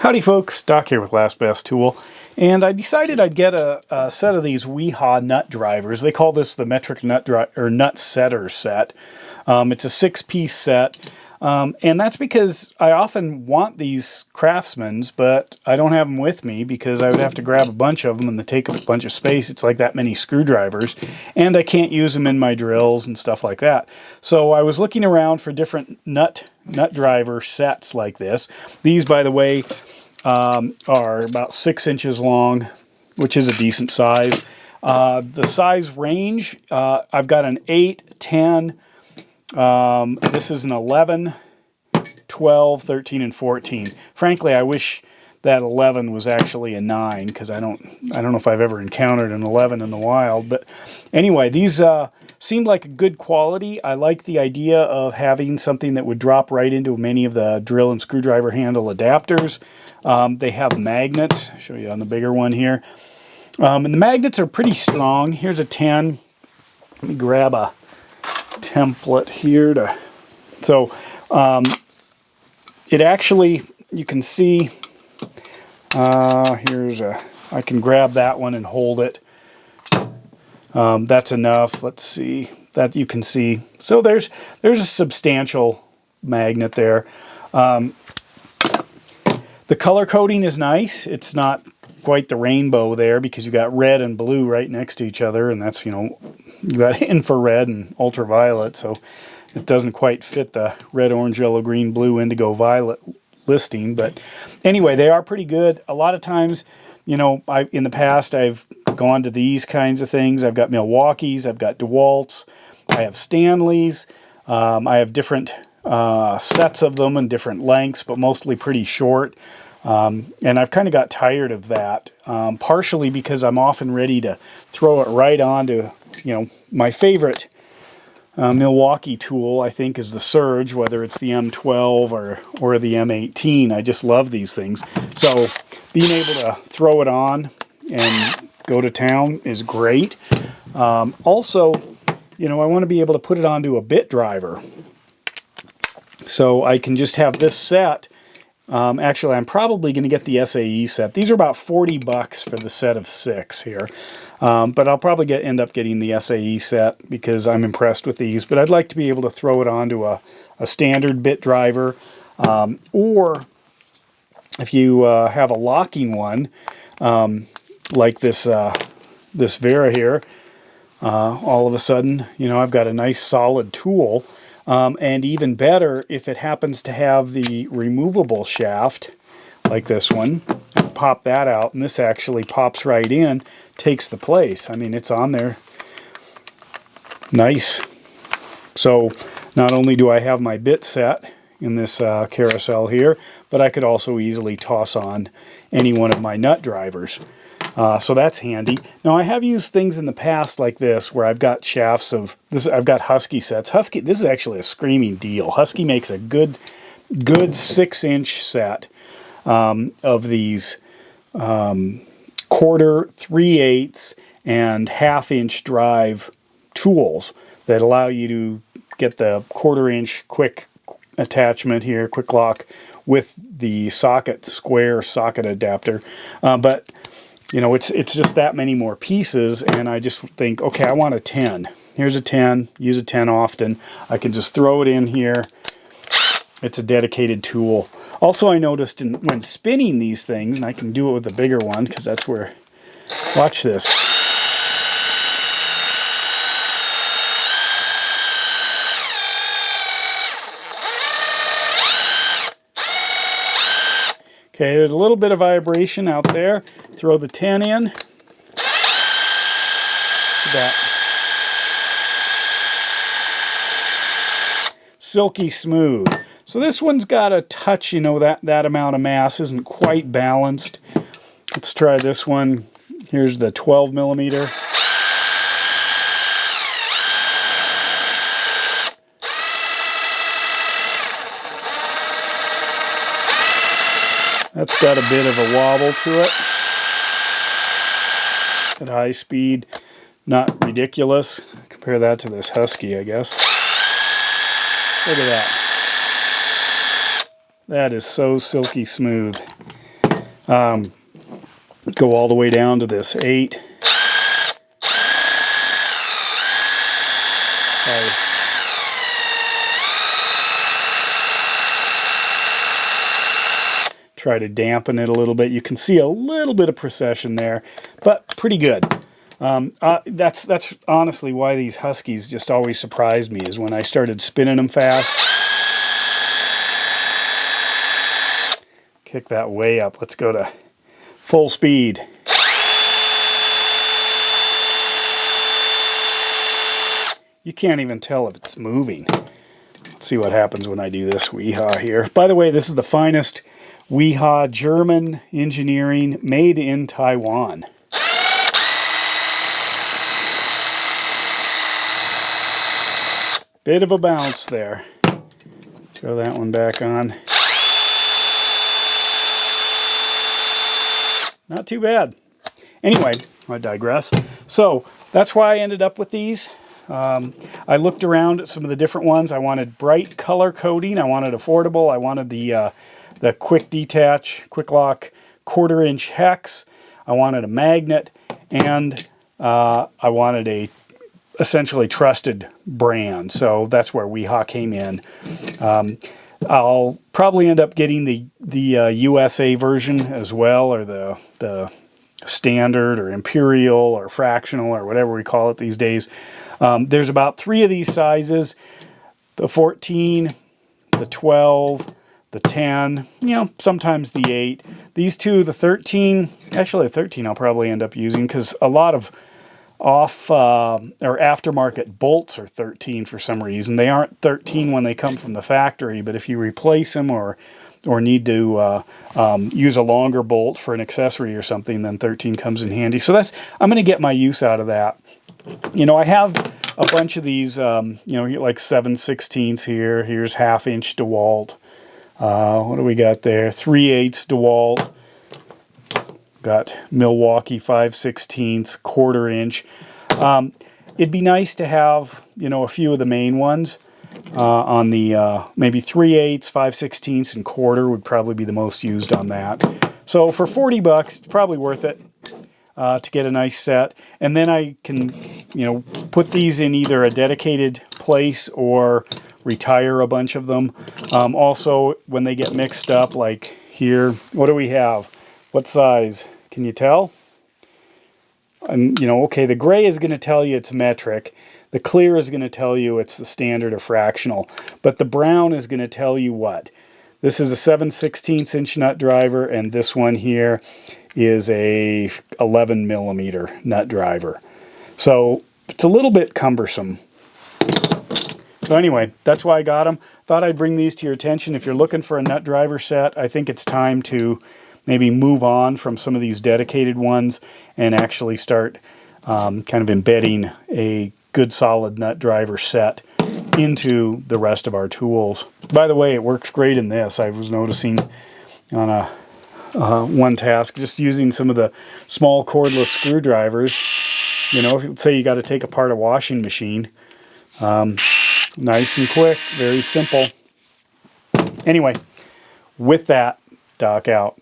Howdy folks, Doc here with Last Best Tool, and I decided I'd get a set of these Wiha nut drivers. They call this the metric nut setter set. It's a 6-piece set, and that's because I often want these Craftsmans, but I don't have them with me because I would have to grab a bunch of them and they take up a bunch of space. It's like that many screwdrivers, and I can't use them in my drills and stuff like that. So I was looking around for different nut driver sets like this. These, by the way, are about 6 inches long, which is a decent size. The size range, I've got an 8, 10, this is an 11, 12, 13, and 14. Frankly, I wish that 11 was actually a 9, because I don't know if I've ever encountered an 11 in the wild. But anyway, these seemed like a good quality. I like the idea of having something that would drop right into many of the drill and screwdriver handle adapters. They have magnets. I'll show you on the bigger one here. And the magnets are pretty strong. Here's a 10. Let me grab a template here to... So it actually, you can see, I can grab that one and hold it. That's enough. Let's see, that you can see. So there's a substantial magnet there. The color coding is nice. It's not quite the rainbow there because you got red and blue right next to each other, and that's, you got infrared and ultraviolet, so it doesn't quite fit the red, orange, yellow, green, blue, indigo, violet listing. But anyway, they are pretty good. A lot of times, in the past, I've gone to these kinds of things. I've got Milwaukee's, I've got DeWalt's, I have Stanley's, I have different sets of them in different lengths, but mostly pretty short. And I've kind of got tired of that, partially because I'm often ready to throw it right onto, my favorite Milwaukee tool, I think, is the Surge, whether it's the M12 or the M18. I just love these things. So being able to throw it on and go to town is great. Also, I want to be able to put it onto a bit driver. So I can just have this set. Actually, I'm probably going to get the SAE set. These are about $40 for the set of 6 here. But I'll probably end up getting the SAE set because I'm impressed with these. But I'd like to be able to throw it onto a standard bit driver. Or if you have a locking one, like this Vera here, all of a sudden, I've got a nice solid tool. And even better, if it happens to have the removable shaft, like this one, pop that out, and this actually pops right in, takes the place. I mean, it's on there. Nice. So, not only do I have my bit set in this carousel here, but I could also easily toss on any one of my nut drivers. So that's handy. Now, I have used things in the past like this where I've got shafts of this. I've got Husky sets. Husky, this is actually a screaming deal. Husky makes a good 6-inch set of these quarter, 3/8, and 1/2-inch drive tools that allow you to get the 1/4-inch quick attachment here, quick lock, with the square socket adapter. But it's just that many more pieces, and I just think, okay, I want a 10. Here's a 10. Use a 10 often. I can just throw it in here. It's a dedicated tool. Also, I noticed when spinning these things, and I can do it with the bigger one, because that's where... Watch this. Okay, there's a little bit of vibration out there. Throw the 10 in. That silky smooth. So this one's got a touch, that amount of mass isn't quite balanced. Let's try this one. Here's the 12 millimeter. That's got a bit of a wobble to it. At high speed, not ridiculous. Compare that to this Husky, I guess. Look at that. That is so silky smooth. Go all the way down to this 8. Try to dampen it a little bit. You can see a little bit of precession there, but pretty good. That's honestly why these Huskies just always surprised me, is when I started spinning them fast. Kick that way up. Let's go to full speed. You can't even tell if it's moving. Let's see what happens when I do this Wiha here. By the way, this is the finest Wiha, German engineering, made in Taiwan. Bit of a bounce there. Throw that one back on. Not too bad. Anyway, I digress. So that's why I ended up with these. I looked around at some of the different ones. I wanted bright color coding. I wanted affordable. I wanted the quick detach, quick lock, 1/4 inch hex. I wanted a magnet, and I wanted a essentially trusted brand. So that's where Wiha came in. I'll probably end up getting the USA version as well, or the standard or imperial or fractional or whatever we call it these days. There's about 3 of these sizes: the 14, the 12, the 10, sometimes the 8. These two, the 13, actually the 13 I'll probably end up using, because a lot of off or aftermarket bolts are 13 for some reason. They aren't 13 when they come from the factory, but if you replace them or need to use a longer bolt for an accessory or something, then 13 comes in handy. So I'm going to get my use out of that. I have a bunch of these, like 7/16 here. Here's 1/2 inch DeWalt. What do we got there? 3/8 DeWalt. Got Milwaukee 5/16, 1/4 inch. It'd be nice to have, a few of the main ones. On the maybe 3/8, 5/16, and 1/4 would probably be the most used on that. So for $40, it's probably worth it to get a nice set. And then I can, put these in either a dedicated place or retire a bunch of them. Also, when they get mixed up, like here, what do we have? What size? Can you tell? And, okay, the gray is going to tell you it's metric. The clear is going to tell you it's the standard or fractional. But the brown is going to tell you what? This is a 7/16 inch nut driver, and this one here is a 11 millimeter nut driver. So it's a little bit cumbersome. So anyway, that's why I got them. Thought I'd bring these to your attention. If you're looking for a nut driver set, I think it's time to maybe move on from some of these dedicated ones and actually start kind of embedding a good solid nut driver set into the rest of our tools. By the way, it works great in this. I was noticing on one task, just using some of the small cordless screwdrivers. Let's say you got to take apart a washing machine. Nice and quick, very simple. Anyway, with that, Doc out.